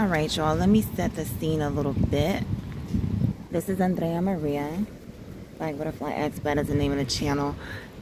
right, y'all, let me set the scene a little bit. This is Andrea Maria. Black Butterfly Expert is the name of the channel.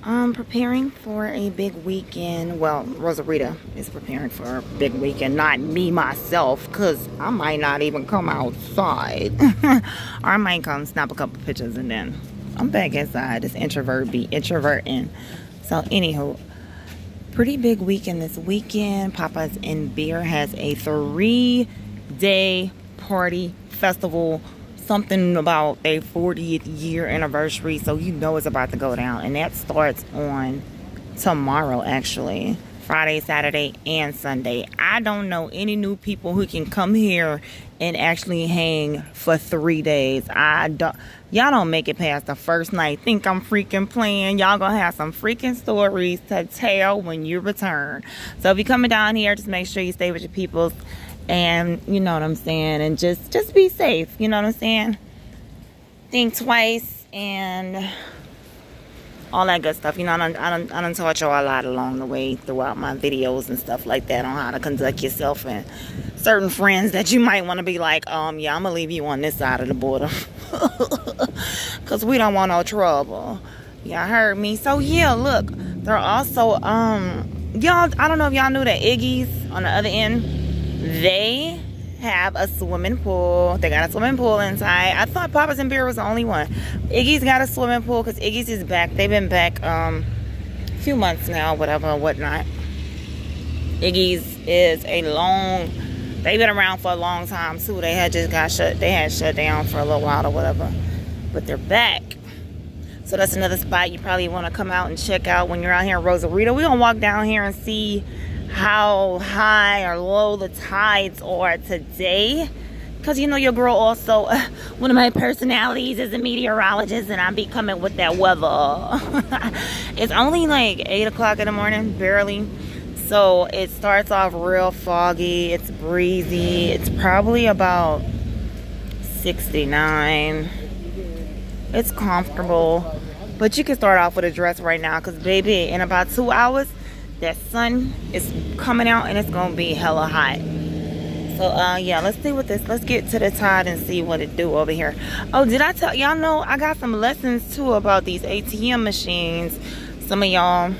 I'm preparing for a big weekend. Well, Rosarito is preparing for a big weekend, not me myself, because I might not even come outside. Or I might come snap a couple pictures and then I'm back inside. This introvert be introverting. So anywho, pretty big weekend this weekend. Papa's in Beer has a 3-day party festival, something about their 40th year anniversary, so you know it's about to go down. And that starts on tomorrow, actually. Friday, Saturday, and Sunday. I don't know any new people who can come here and actually hang for 3 days. Y'all don't make it past the first night. Think I'm freaking playing. Y'all gonna have some freaking stories to tell when you return. So if you're coming down here, just make sure you stay with your peoples, and you know what I'm saying, and just be safe. You know what I'm saying? Think twice and all that good stuff. You know, I done taught y'all a lot along the way throughout my videos and stuff like that on how to conduct yourself, and certain friends that you might want to be like, yeah, I'm gonna leave you on this side of the border because we don't want no trouble. Y'all heard me. So yeah, look, they're also y'all, I don't know if y'all knew that Iggy's on the other end, they have a swimming pool. They got a swimming pool inside. I thought Papa's and Beer was the only one. Iggy's got a swimming pool because Iggy's is back. They've been back a few months now, whatever, whatnot. Iggy's is they've been around for a long time too. They had shut down for a little while or whatever, but they're back. So that's another spot you probably want to come out and check out when you're out here in Rosarito. We're gonna walk down here and see how high or low the tides are today, because you know your girl also one of my personalities is a meteorologist, and I be coming with that weather. It's only like 8 o'clock in the morning, barely, so it starts off real foggy. It's breezy. It's probably about 69. It's comfortable, but you can start off with a dress right now, because baby, in about 2 hours that sun is coming out and it's gonna be hella hot. So yeah, let's get to the tide and see what it do over here. Oh, did I tell y'all? Know I got some lessons too about these ATM machines. Some of y'all,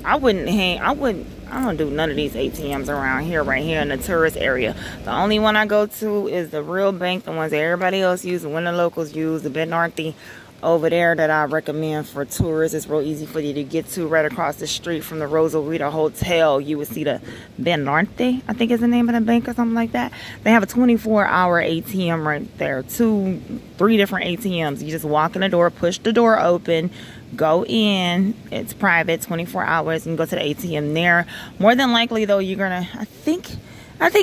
I don't do none of these ATMs around here, right here in the tourist area. The only one I go to is the real bank, the ones that everybody else uses, the one the locals use, the Ben Northy over there that I recommend for tourists. It's real easy for you to get to, right across the street from the Rosarito Hotel. You would see the Ben Northy, I think is the name of the bank or something like that. They have a 24-hour ATM right there. 3 different ATMs. You just walk in the door, push the door open, go in. It's private, 24 hours. You can go to the ATM there. More than likely though, you're gonna, I think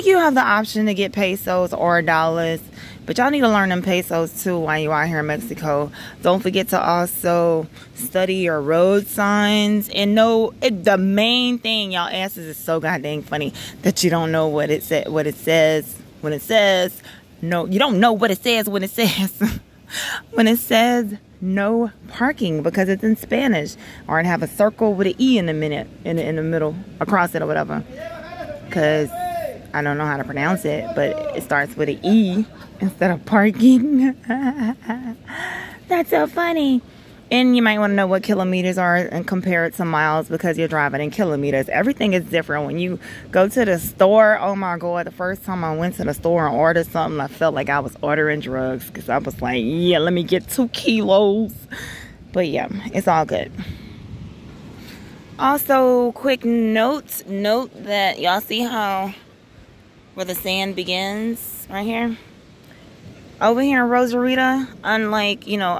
you have the option to get pesos or dollars, but y'all need to learn them pesos too while you're out here in Mexico. Don't forget to also study your road signs and know the main thing. Y'all asses is so goddamn funny that you don't know what it says when it says no. You don't know what it says when it says when it says no parking, because it's in Spanish, or it have a circle with an E in the middle across it or whatever, because I don't know how to pronounce it, but it starts with an E instead of parking. That's so funny. And you might want to know what kilometers are and compare it to miles, because you're driving in kilometers. Everything is different. When you go to the store, oh my God, the first time I went to the store and ordered something, I felt like I was ordering drugs, because I was like, yeah, let me get 2 kilos. But yeah, it's all good. Also, quick note that y'all see how where the sand begins right here? Over here in Rosarito, unlike, you know,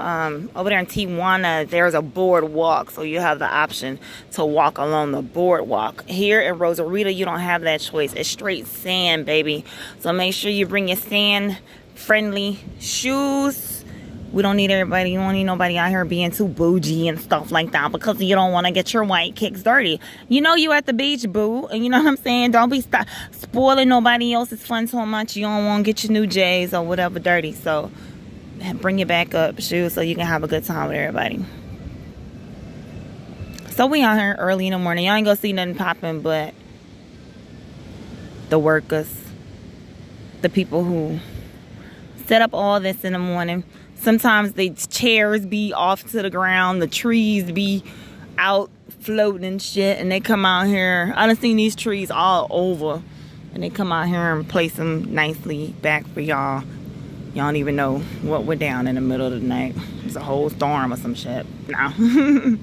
over there in Tijuana, there's a boardwalk, so you have the option to walk along the boardwalk. Here in Rosarito, you don't have that choice. It's straight sand, baby. So make sure you bring your sand-friendly shoes. We don't need everybody. You don't need nobody out here being too bougie and stuff like that, because you don't want to get your white kicks dirty. You know you at the beach, boo. And you know what I'm saying? Don't be spoiling nobody else's fun so much. You don't want to get your new J's or whatever dirty. So bring your backup shoes so you can have a good time with everybody. So we out here early in the morning. Y'all ain't gonna see nothing popping but the workers. the people who set up all this in the morning. Sometimes the chairs be off to the ground, the trees be out floating and shit, and they come out here. I done seen these trees all over, and they come out here and place them nicely back for y'all. Y'all don't even know what went down in the middle of the night. It's a whole storm or some shit. No.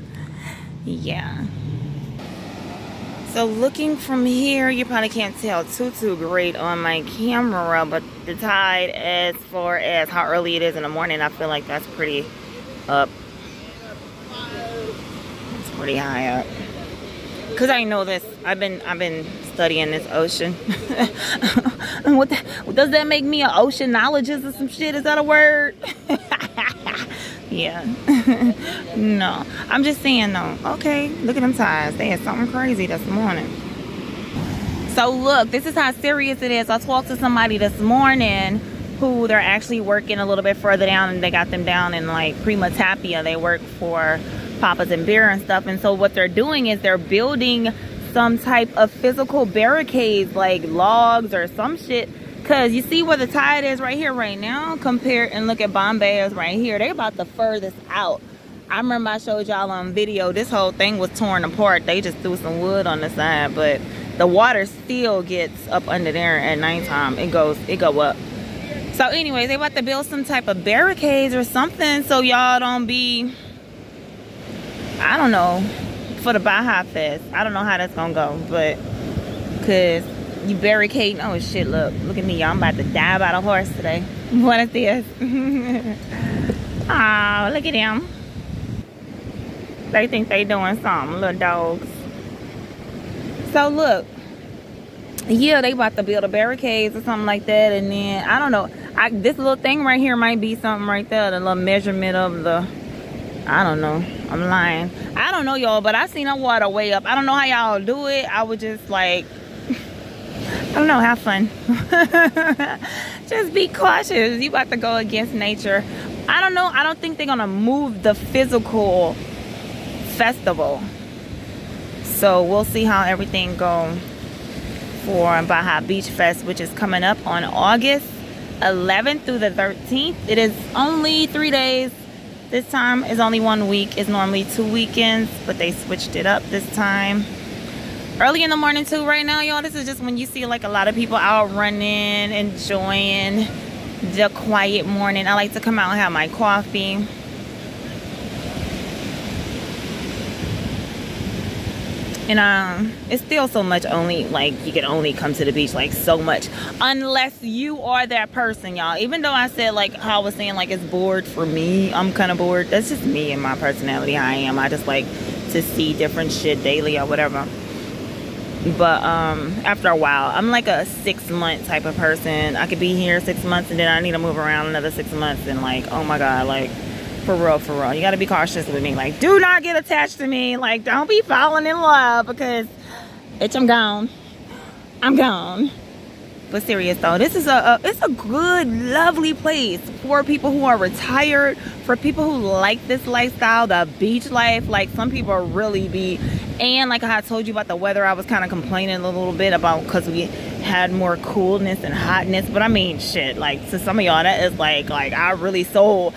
Yeah. So looking from here, you probably can't tell too great on my camera, but the tide, as far as how early it is in the morning, I feel like that's pretty up. It's pretty high up. Cause I know this. I've been studying this ocean. What does that make me, an oceanologist or some shit? Is that a word? Yeah. No, I'm just saying though. Okay, look at them tides. They had something crazy this morning. So look, this is how serious it is. I talked to somebody this morning who they're actually working a little bit further down, and they got them down in like Prima Tapia. They work for Papa's and Beer and stuff. And so what they're doing is they're building some type of physical barricades, like logs or some shit. Cause you see where the tide is right here right now, compare and look at Bombay is right here. They about the furthest out. I remember I showed y'all on video, this whole thing was torn apart. They just threw some wood on the side, but the water still gets up under there at nighttime. It go up. So anyways, they about to build some type of barricades or something so y'all don't be, I don't know, for the Baja Fest. I don't know how that's gonna go, but cause you barricading. Oh shit, look at me, y'all. I'm about to die by the horse today. What is this? Oh, look at them. They think they doing something, little dogs. So look, yeah, they about to build a barricades or something like that. And then I don't know, this little thing right here might be something right there, the little measurement of the, I don't know, I'm lying. I don't know, y'all, but I seen that water way up. I don't know how y'all do it. I would just like, I don't know, have fun. Just be cautious. You about to go against nature. I don't know. I don't think they're gonna move the physical festival. So we'll see how everything goes for Baja Beach Fest, which is coming up on August 11th through the 13th. It is only 3 days. This time is only 1 week. It's normally 2 weekends, but they switched it up this time. Early in the morning too right now, y'all. This is just when you see like a lot of people out running, enjoying the quiet morning. I like to come out and have my coffee. And it's still so much, only like you can only come to the beach like so much unless you are that person, y'all. Even though I said like how I was saying like it's bored for me, I'm kind of bored. That's just me and my personality, how I am. I just like to see different shit daily or whatever. But after a while, I'm like a 6-month type of person. I could be here 6 months and then I need to move around another 6 months, and like, oh my god, like for real, you gotta be cautious with me. Like, do not get attached to me. Like, don't be falling in love, because bitch, I'm gone. But serious though, this is it's a good, lovely place for people who are retired, for people who like this lifestyle, the beach life. Like, some people really be, and like I told you about the weather, I was kind of complaining a little bit about because we had more coolness and hotness. But I mean, shit, like to some of y'all that is like I sold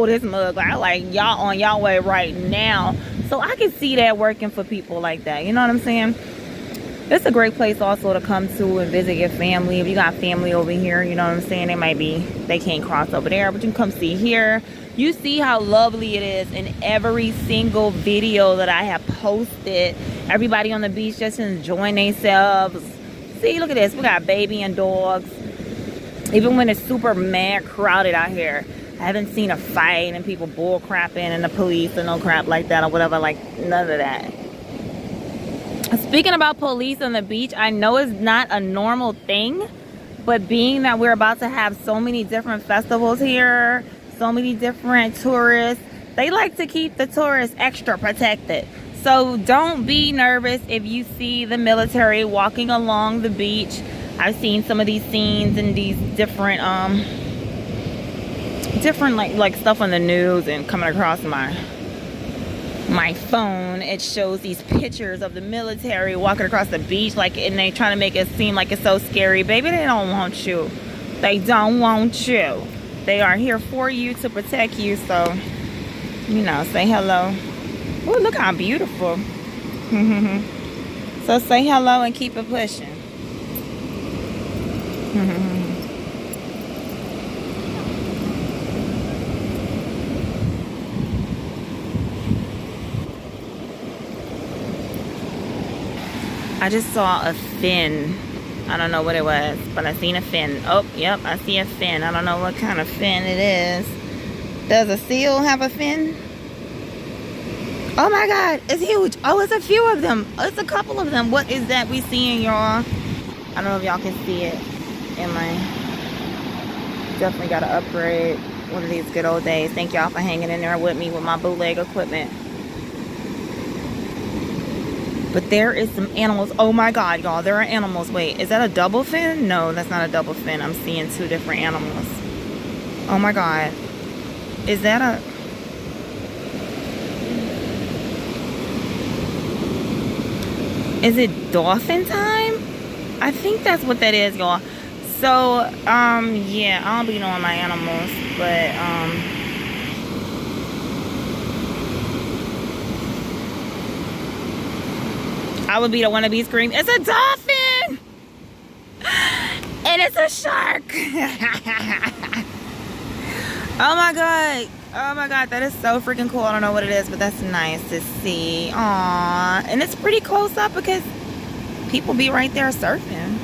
this mug. Like y'all on y'all way right now. So I can see that working for people like that. You know what I'm saying? It's a great place also to come to and visit your family. If you got family over here, you know what I'm saying, they can't cross over there, but you can come see here. You see how lovely it is in every single video that I have posted. Everybody on the beach just enjoying themselves. See, look at this. We got baby and dogs. Even when it's super mad crowded out here, I haven't seen a fight and people bull crapping and the police and no crap like that or whatever. Like, none of that. Speaking about police on the beach, I know it's not a normal thing, but being that we're about to have so many different festivals here, so many different tourists, they like to keep the tourists extra protected. So don't be nervous if you see the military walking along the beach. I've seen some of these scenes and these different like stuff on the news and coming across my my phone, it shows these pictures of the military walking across the beach, like, and they trying to make it seem like it's so scary. Baby, they don't want you. They don't want you. They are here for you, to protect you. So, you know, say hello. Oh, look how beautiful. So say hello and keep it pushing. I just saw a fin. I don't know what it was, but I seen a fin. Oh, yep, I see a fin. I don't know what kind of fin it is. Does a seal have a fin? Oh my God, it's huge. Oh, it's a few of them. It's a couple of them. What is that we seeing, y'all? I don't know if y'all can see it. Definitely got to upgrade one of these good old days. Thank y'all for hanging in there with me with my bootleg equipment. But there is some animals. Oh my God, y'all, there are animals. Wait, is that a double fin? No, that's not a double fin. I'm seeing two different animals. Oh my God. Is that a... Is it dolphin time? I think that's what that is, y'all. So, yeah, I don't be knowing my animals, but, I would be the one to be screaming, it's a dolphin! And it's a shark! Oh my God. Oh my God, that is so freaking cool. I don't know what it is, but that's nice to see. Aww. And it's pretty close up because people be right there surfing.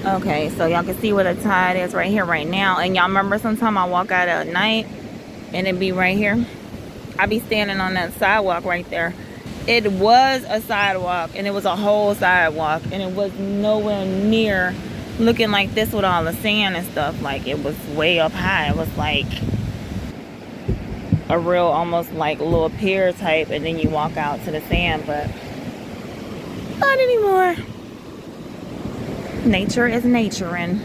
Okay, so y'all can see where the tide is right here right now. And y'all remember sometime I walk out at night and it be right here? I be standing on that sidewalk right there. It was a sidewalk, and it was a whole sidewalk, and it was nowhere near looking like this with all the sand and stuff. Like, it was way up high. It was like a real, almost like little pier type, and then you walk out to the sand, but not anymore. Nature is naturing.